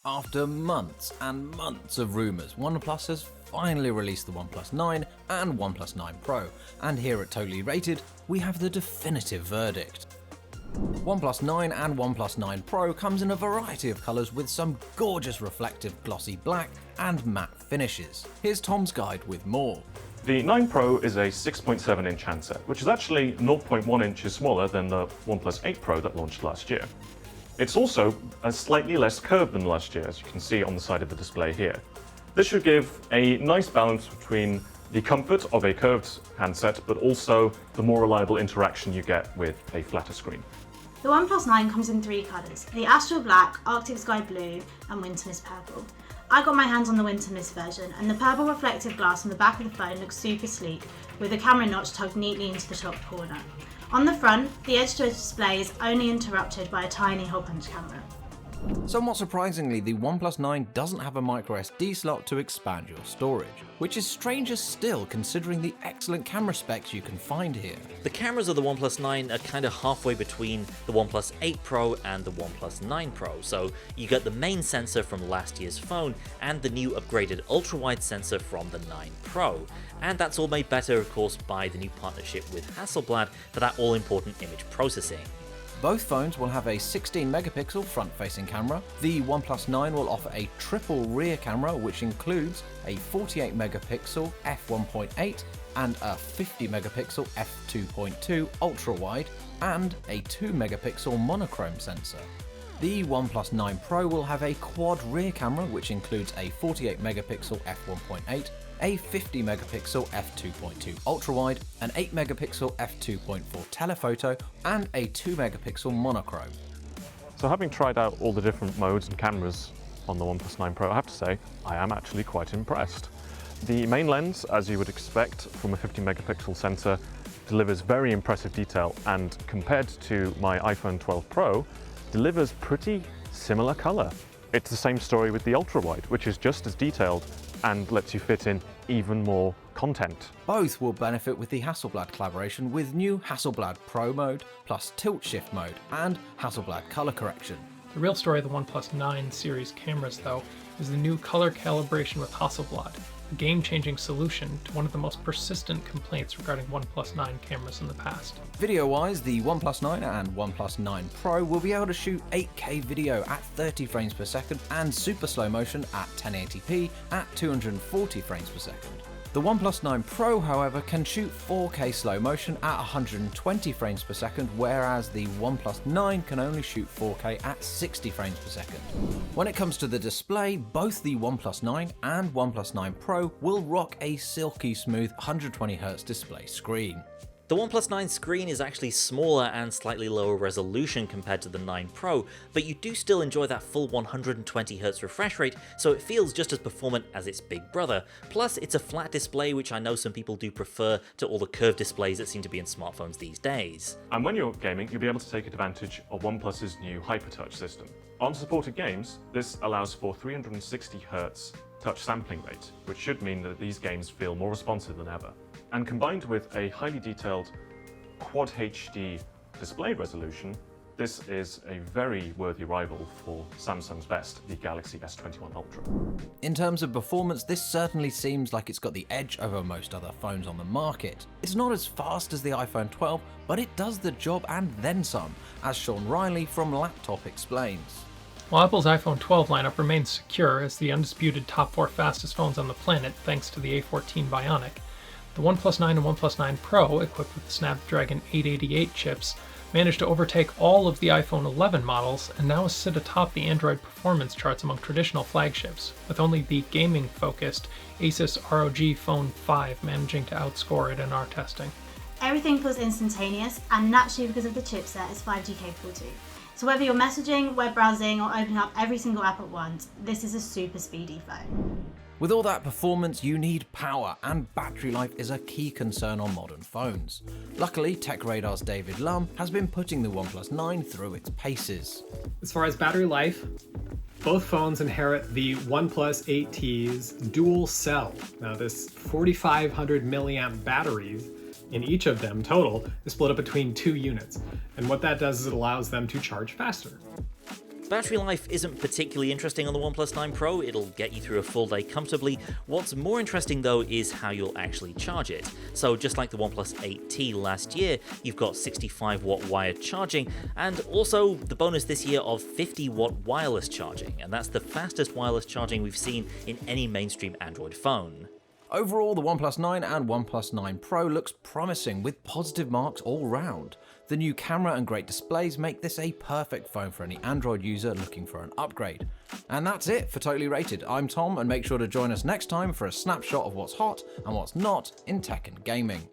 After months and months of rumours, OnePlus has finally released the OnePlus 9 and OnePlus 9 Pro, and here at Totally Rated, we have the definitive verdict. OnePlus 9 and OnePlus 9 Pro comes in a variety of colours with some gorgeous reflective glossy black and matte finishes. Here's Tom's guide with more. The 9 Pro is a 6.7-inch handset, which is actually 0.1 inches smaller than the OnePlus 8 Pro that launched last year. It's also a slightly less curved than last year, as you can see on the side of the display here. This should give a nice balance between the comfort of a curved handset, but also the more reliable interaction you get with a flatter screen. The OnePlus 9 comes in three colours, the Astral Black, Arctic Sky Blue and Winter Mist Purple. I got my hands on the Winter Mist version, and the purple reflective glass on the back of the phone looks super sleek, with the camera notch tugged neatly into the top corner. On the front, the edge-to-edge display is only interrupted by a tiny hole-punch camera. Somewhat surprisingly, the OnePlus 9 doesn't have a microSD slot to expand your storage, which is stranger still considering the excellent camera specs you can find here. The cameras of the OnePlus 9 are kind of halfway between the OnePlus 8 Pro and the OnePlus 9 Pro, so you get the main sensor from last year's phone and the new upgraded ultra-wide sensor from the 9 Pro. And that's all made better, of course, by the new partnership with Hasselblad for that all-important image processing. Both phones will have a 16 megapixel front-facing camera. The OnePlus 9 will offer a triple rear camera, which includes a 48 megapixel f1.8 and a 50 megapixel f2.2 ultra-wide and a 2 megapixel monochrome sensor. The OnePlus 9 Pro will have a quad rear camera, which includes a 48 megapixel f1.8, a 50 megapixel f2.2 ultra-wide, an 8 megapixel f2.4 telephoto, and a 2 megapixel monochrome. So having tried out all the different modes and cameras on the OnePlus 9 Pro, I have to say, I am actually quite impressed. The main lens, as you would expect from a 50 megapixel sensor, delivers very impressive detail, and compared to my iPhone 12 Pro, delivers pretty similar color. It's the same story with the ultra-wide, which is just as detailed and lets you fit in even more content. Both will benefit with the Hasselblad collaboration with new Hasselblad Pro mode, plus tilt shift mode, and Hasselblad color correction. The real story of the OnePlus 9 series cameras, though, is the new color calibration with Hasselblad, a game-changing solution to one of the most persistent complaints regarding OnePlus 9 cameras in the past. Video-wise, the OnePlus 9 and OnePlus 9 Pro will be able to shoot 8K video at 30 frames per second and super slow motion at 1080p at 240 frames per second. The OnePlus 9 Pro, however, can shoot 4K slow motion at 120 frames per second, whereas the OnePlus 9 can only shoot 4K at 60 frames per second. When it comes to the display, both the OnePlus 9 and OnePlus 9 Pro will rock a silky smooth 120Hz display screen. The OnePlus 9 screen is actually smaller and slightly lower resolution compared to the 9 Pro, but you do still enjoy that full 120Hz refresh rate, so it feels just as performant as its big brother. Plus, it's a flat display, which I know some people do prefer to all the curved displays that seem to be in smartphones these days. And when you're gaming, you'll be able to take advantage of OnePlus's new HyperTouch system. On supported games, this allows for 360Hz touch sampling rate, which should mean that these games feel more responsive than ever. And combined with a highly detailed Quad HD display resolution, this is a very worthy rival for Samsung's best, the Galaxy S21 Ultra. In terms of performance, this certainly seems like it's got the edge over most other phones on the market. It's not as fast as the iPhone 12, but it does the job and then some, as Sean Riley from Laptop explains. While Apple's iPhone 12 lineup remains secure as the undisputed top 4 fastest phones on the planet thanks to the A14 Bionic, the OnePlus 9 and OnePlus 9 Pro, equipped with the Snapdragon 888 chips, managed to overtake all of the iPhone 11 models and now sit atop the Android performance charts among traditional flagships, with only the gaming-focused Asus ROG Phone 5 managing to outscore it in our testing. Everything feels instantaneous, and naturally because of the chipset is 5G capable too. So whether you're messaging, web browsing, or opening up every single app at once, this is a super speedy phone. With all that performance, you need power, and battery life is a key concern on modern phones. Luckily, TechRadar's David Lum has been putting the OnePlus 9 through its paces. As far as battery life, both phones inherit the OnePlus 8T's dual cell. Now this 4,500 milliamp battery in each of them total is split up between two units. And what that does is it allows them to charge faster. Battery life isn't particularly interesting on the OnePlus 9 Pro, it'll get you through a full day comfortably. What's more interesting though is how you'll actually charge it. So just like the OnePlus 8T last year, you've got 65 watt wired charging, and also the bonus this year of 50 watt wireless charging, and that's the fastest wireless charging we've seen in any mainstream Android phone. Overall, the OnePlus 9 and OnePlus 9 Pro looks promising with positive marks all round. The new camera and great displays make this a perfect phone for any Android user looking for an upgrade. And that's it for Totally Rated. I'm Tom, and make sure to join us next time for a snapshot of what's hot and what's not in tech and gaming.